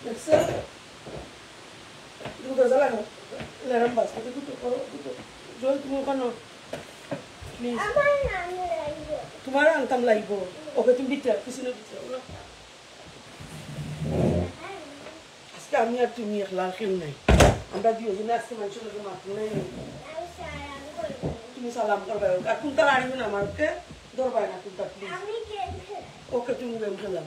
দেখছো দুটো জ্বালানো লেরাম বাস দুটো করো দুটো জল তুমি ওখানে প্লিজ তোমার আনতাম লাগবো ওকে তুমি দিতে পিছনে দিতে আজকে আমি আর তুমি একলা কেউ নাই আমরা দুজনে আজকে মানুষের লোকের মাত্র নাই তুমি সালাম করবে আর কোনটা আনবে না আমাকে ধরবাই না কোনটা প্লিজ ওকে তুমি গেম খেলাম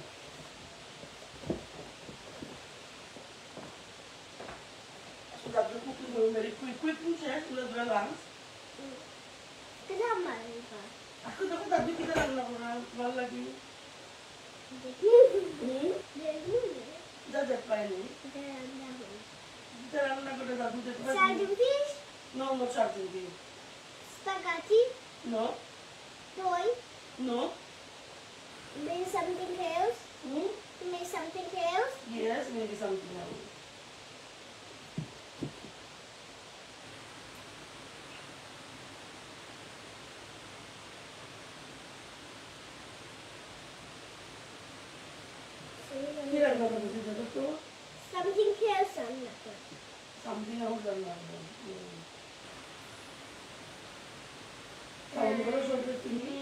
that the cooking will very quick check let's balance kita mana aku takut tadi kita lang mal lagi jajak paini kita lang na kita tadi kita Serving fish? no no serving fish Spaghetti? no Toy? no Maybe something else? Maybe something else? yes maybe something else Something else, something else sound karo shoulder তুমি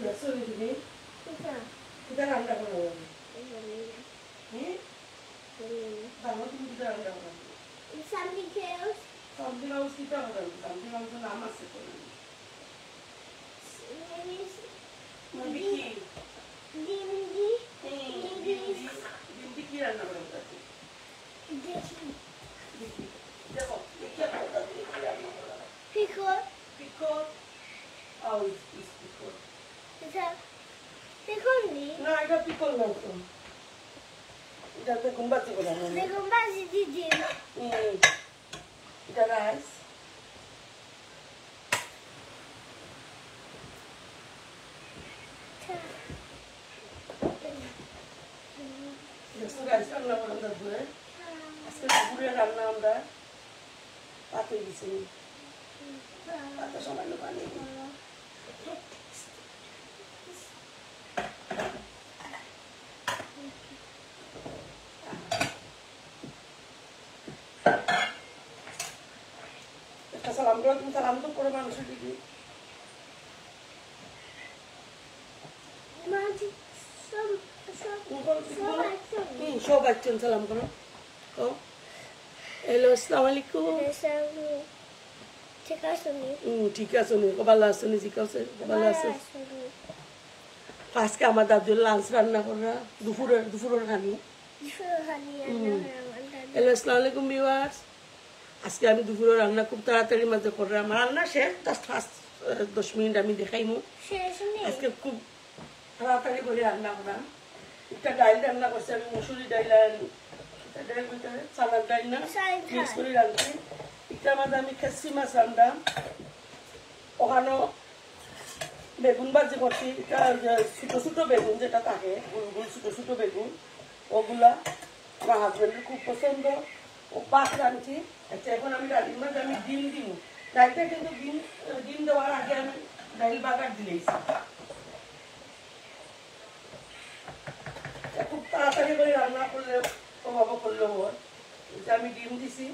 Yes, so ini kita randa kono. Bangun tu kita randa kono. Something else? Something else kita kono. Something else nama se kono. Maybe Maybe Bindi ki randa kono tadi. देखो क्या होता है pickle. pickle oh is pickle Is that pickle ni? না এটা pickle না তো এটাতে গুম্বাতি করা হয় Pickle basi di. এটা রাইস দেখো গাইস রান্না করলাম দুপুরে আজকে দুপুরে রান্না আমরা পাতে দিছি পাতে সামান্য পানি একটা সালাম করে তুমি সালাম তো করে মানুষের দিকে সব একজন সালাম করো ও হ্যালো আসসালামু আলাইকুম ঠিক আছে নি ভালো আছো নি ঠিক আছে ভালো আছে আজকে আমার দাদুর লাঞ্চ রান্না করা দুপুরের খানি হ্যালো আসসালামু আলাইকুম ভিউয়ার্স আজকে আমি দুপুরে রান্না খুব তাড়াতাড়ির মধ্যে করে আমার রান্না শেষ জাস্ট ফার্স্ট 10 মিনিট আমি দেখাইমু আজকে খুব তাড়াতাড়ি করে রান্না করা একটা ডাইল রান্না করছি আমি মসুরি ডাইল আর চানার ডাইল না মিক্স করে রাঁধছি এটার মধ্যে আমি খেসি মাছ রান্নাম ওখানে বেগুন ভাজি করছি এটা ছোটো ছোটো বেগুন যেটা থাকে গোল গোল ছোটো ছোটো বেগুন ওগুলা আমার হাজব্যান্ডের খুব পছন্দ ও পাক রাঁধছি আচ্ছা এখন আমি ডালির মধ্যে আমি ডিম দিব ডাইলটা কিন্তু ডিম দেওয়ার আগে আমি ডাইল বাগার দিলেছি খুব তাড়াতাড়ি করে রান্না করলে বাবা করলে ওর এটা আমি ডিম দিছি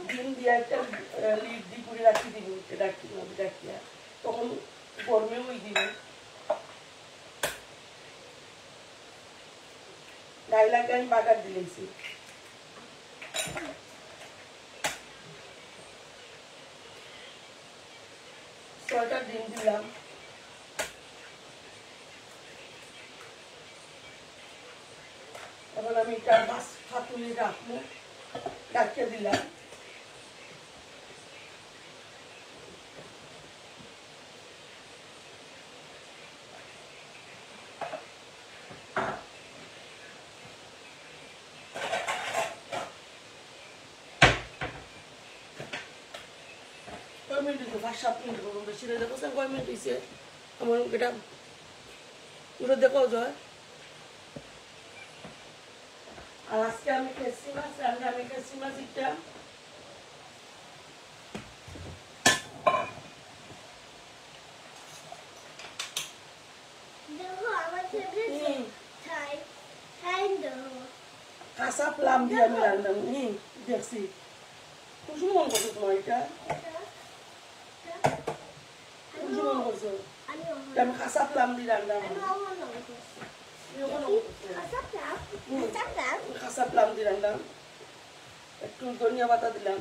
ডিম দিয়ে একটা লিড দিয়ে করে রাখি দিব রাখিয়া তখন গরমে ওই দিবে ডাইলাকে আমি বাগার দিলেছি ছয়টা ডিম দিলাম এখন আমি এটা মাছ ফাতুলি রাখবো ডাকিয়ে দিলাম কয় মিনিট হয়েছে 5-7 মিনিট করুন বেশি না দেখো কয় মিনিট হয়েছে আমার এটা পুরো দেখো জয় আর আজকে আমি কেসি মাছ রান্না আমি কেসি মাছ এটা দেখো আমার ফেভারিট থাই থাই দেখো কাঁচা প্লাম দিয়ে আমি রান্না দেখছি খুশি মন করছো তোমার এটা খুশি মন করছো আমি কাঁচা প্লাম দিয়ে রান্না কাঁচা প্লাম দিয়ে রান্না একটু ধনিয়া পাতা দিলাম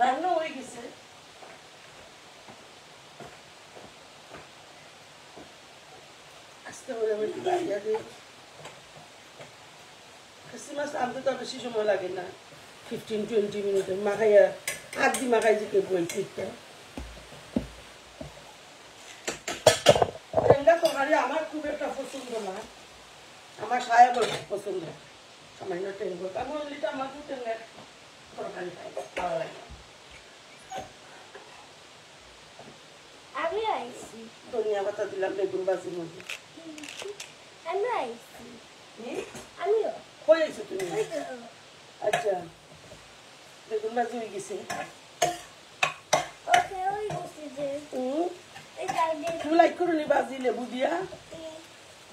রান্না হয়ে গেছে আস্তে করে আমি একটু দাঁড়িয়ে দিই খাসি মাছ আনতে তো বেশি সময় লাগে না 15-20 মিনিটে মাখাইয়া হাত দিয়ে মাখাই দিতে বই ঠিকটা টেঙ্গা তরকারি আমার খুব একটা পছন্দ না আমার সায়া বল পছন্দ সামান্য টেঙ্গো আমি অনলিটা আমার খুব টেঙ্গার তরকারি খাই ভালো লাগে আমি আইছি ধনিয়া পাতা দিলাম বেগুন ভাজির মধ্যে আমি আইছি আমিও হয়েছে তুমি আচ্ছা বেগুন ভাজি হয়ে গেছে ওকে ওই গেছে যে এটা দিয়ে তুমি লাইক করো নি ভাজি লেবু দিয়া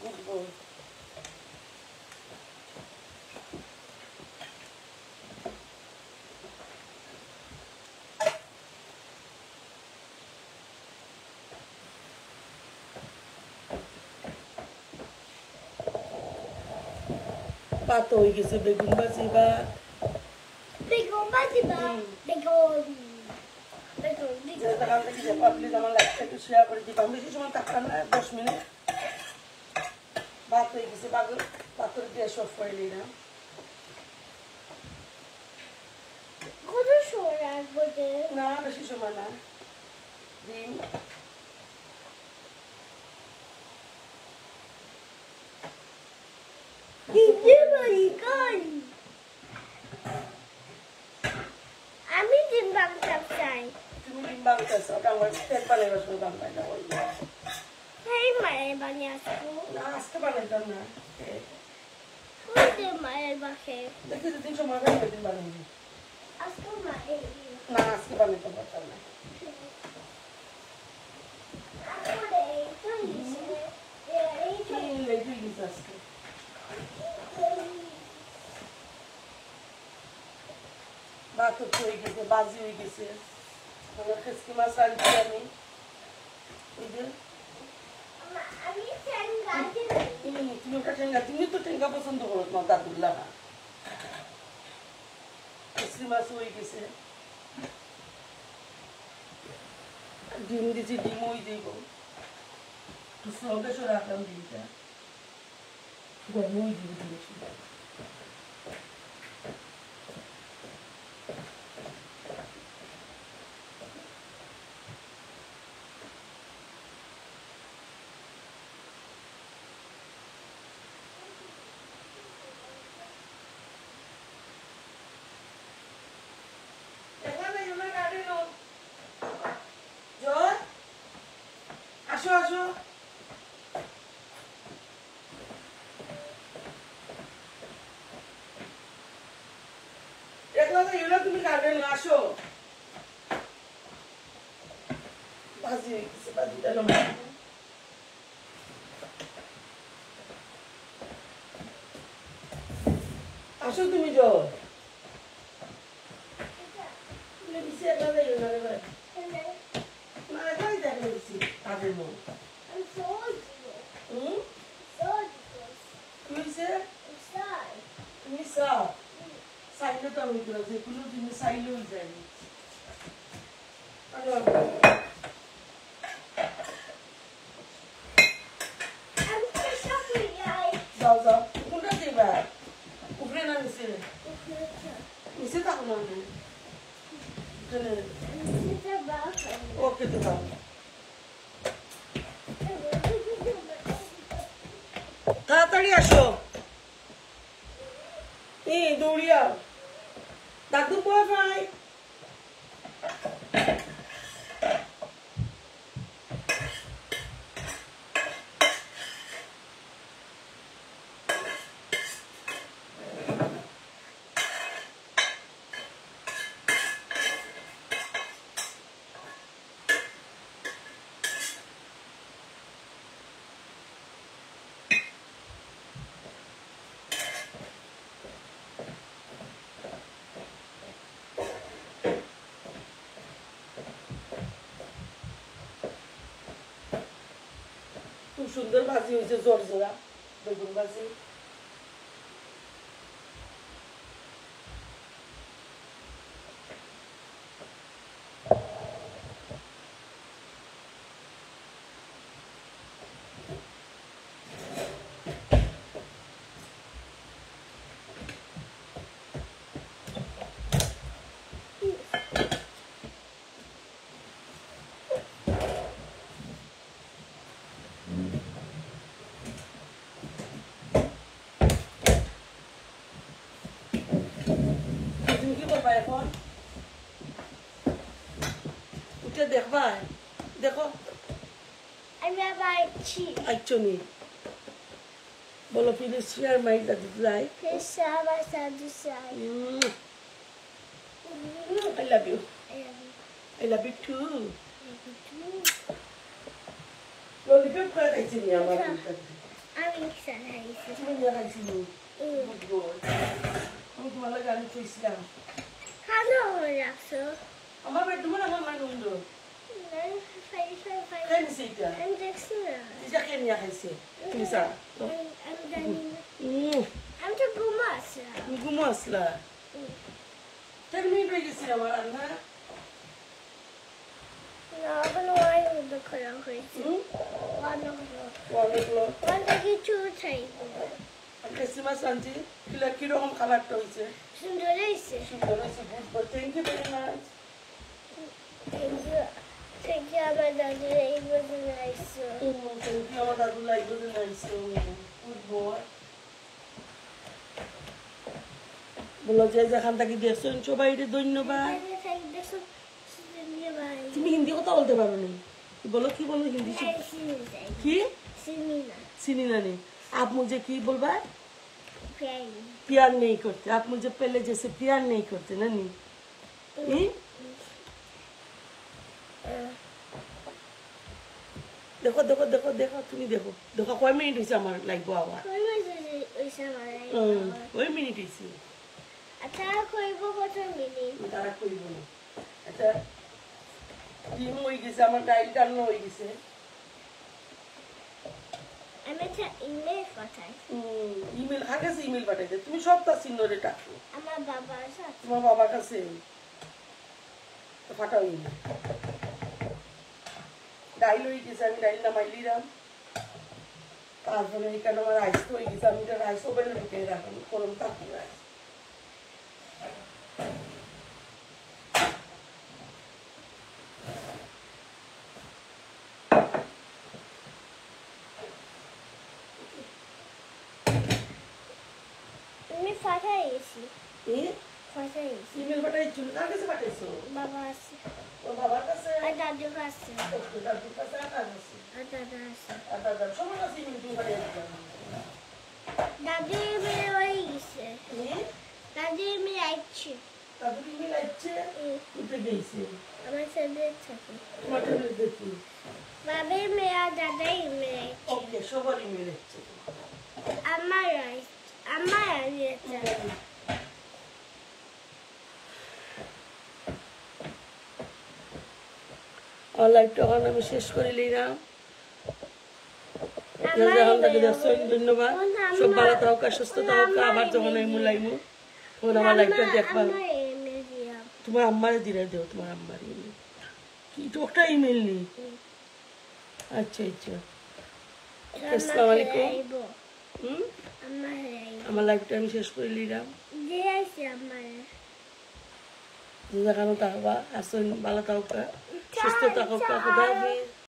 বুঝবো ভাত হয়ে গেছে বেগুন ভাজি বা বেগুন ভাজি বা বেগুন যেখান থেকে যে পাবলিক আমার লাইফটা একটু শেয়ার করে দিবা আমি বেশি সময় থাকতাম না 10 মিনিট ভাত হয়ে গেছে ভাতের গ্যাস অফ করে নিলাম কত সময় রাখবো যে না বেশি সময় না ডিম আমি ডিম বাংলা চাই তুমি ডিম বাংলাদেশ ওটা আমার তেল বানাইবার সময় বাংলায় ওই এই মায়ের বানিয়ে আসবো না আজকে বানাইতাম না ওই যে মায়ের বাসে দেখি দুদিন সময় বানাই দিন বানাইবি আজকে মায়ের না আজকে বানাইতে পারতাম না লেগে গেছে আজকে ভাত হয়ে গেছে বাজি হয়ে গেছে খেসকি মাছ রাঁধছি আমি এই যে তুমি ওটা ঠেঙ্গা তুমি তো ঠেঙ্গা পছন্দ করো তোমার দাদুল্লা না খেসকি মাছ হয়ে গেছে ডিম দিছি ডিম ওই দিব একটু স্লোকে সরে রাখলাম ডিমটা গরম ওই দিব দিয়েছি আসো আসো একলা তো ইউলা তুমি গার্ডেন আসো ভাজি কিছু ভাজিটা লম্বা আসো তুমি যাও তুমি দিছি একলা তো ইউলা রে ভাই না যাই দেখো দিছি তাদের মন তুমি সাও সাইলে তো আমি করে যে কোনো জিনিস সাইলে হয়ে যায় যাও যাও কোনটা দিবা উপরে না নিচে নিচে থাকো না ওকে তো দাও তাড়াতাড়ি আসো দৌড়িয়া দাদু বয় ভাই সুন্দর ভাজি হয়েছে, জোর জোড়া বেগুন ভাজি। তুমি কি করবা এখন? উঠে দেখবা, দেখো আমি আবার cheese. আইচনি বলো please share my like. Fish আমার সাথে সাই. I love you. I love you too. Lollipop ka খাইছি নি আমার কাছে। আমি খাইছি. তুমি নিয়ে খাইছি নি? Good boy. আমি তোমার গান কইছিলাম। খানো রাখছো. আমার বেডরুমে রাখা আমার উইন্ডো। ফাই. খাইছি এটা। আমি দেখছি না. এটা কে নিয়ে খাইছে? তুমি স্যার। আমি জানি না. আমি তো ঘুমাচ্ছি. তুমি ঘুমো আসলা। 10 মিনিট হয়ে গেছে আমার রান্না। না, এখন ওয়াই মধ্যে খোলা হয়েছে. অনেকগুলো। ওয়ান থেকে টু চাই. ক্রিসমাস আনছি। কিরকম কালারটা হয়েছে? সুন্দর হয়েছে. সুন্দর হয়েছে, good boy. Thank you very much. Thank you, আমার দাদু এই বছর আইসো. থ্যাংক ইউ আমার দাদু লাইক করে নাইছে। Good boy. বলো যে যেখান থেকে দেখছেন সবাই ধন্যবাদ। তুমি হিন্দি কথা বলতে পারো না? বলো কি বলো হিন্দি কি চিনি না নে आप मुझे की बोलबा प्यार नहीं करते आप मुझे पहले जैसे प्यार नहीं करते ना नी देखो देखो देखो देखो তুমি দেখো দেখো কয় মিনিট হইছে আমার লাগবো আবার কয় মিনিট হইছে আচ্ছা কইব কত মিনিট তারা কইব না আচ্ছা ডিম হয়ে গেছে আমার ডাইল টানো হয়ে গেছে আমি একটা ইমেল পাঠাই ইমেল আগে ইমেল পাঠাইতে তুমি সব তা সিনরে টাকো আমার বাবার সাথে তোমার বাবার কাছে পাঠাও ইমেল ডাইল হয়ে গেছে আমি ডাইল নামাই দিলাম তারপরে এখানে আমার রাইস হয়ে গেছে আমি রাইস ওভেনে ঢুকে রাখলাম গরম থাকবো রাইস আমি পাঠাইছি ইমেল পাঠাইছো কার কাছে পাঠাইছো বাবা আছে ওর বাবার কাছে আর দাদুর কাছে দাদুর কাছে আর কার কাছে আর দাদা আছে আর দাদার সবার কাছে ইমেল তুমি পাঠাইছো দাদু ইমেল হয়ে গেছে দাদু ইমেল আইছে দাদুর ইমেল আইছে উঠে গেছে আমার ট্যাবলেট থাকে তোমার ট্যাবলেট দেখি বাবা ইমেল আর দাদা ইমেল আইছে ওকে সবার ইমেল আইছে আমার আইছে আমার আইছে আর লাইভটা এখন আমি শেষ করে নিলাম ধন্যবাদ সব ভালো থাকুক সুস্থ থাকুক আবার যখন আমি মুলাইমু তখন আমার লাইভটা দেখবা তোমার আম্মারে দিলে দেও তোমার আম্মার ইমেল কি তো একটা ইমেল নেই আচ্ছা আচ্ছা আসসালামু আলাইকুম আমার লাইভটা আমি শেষ করে নিলাম যেখানে থাকবা আসুন ভালো থাকুক সুস্থ থাকুক খুদা হাফেজ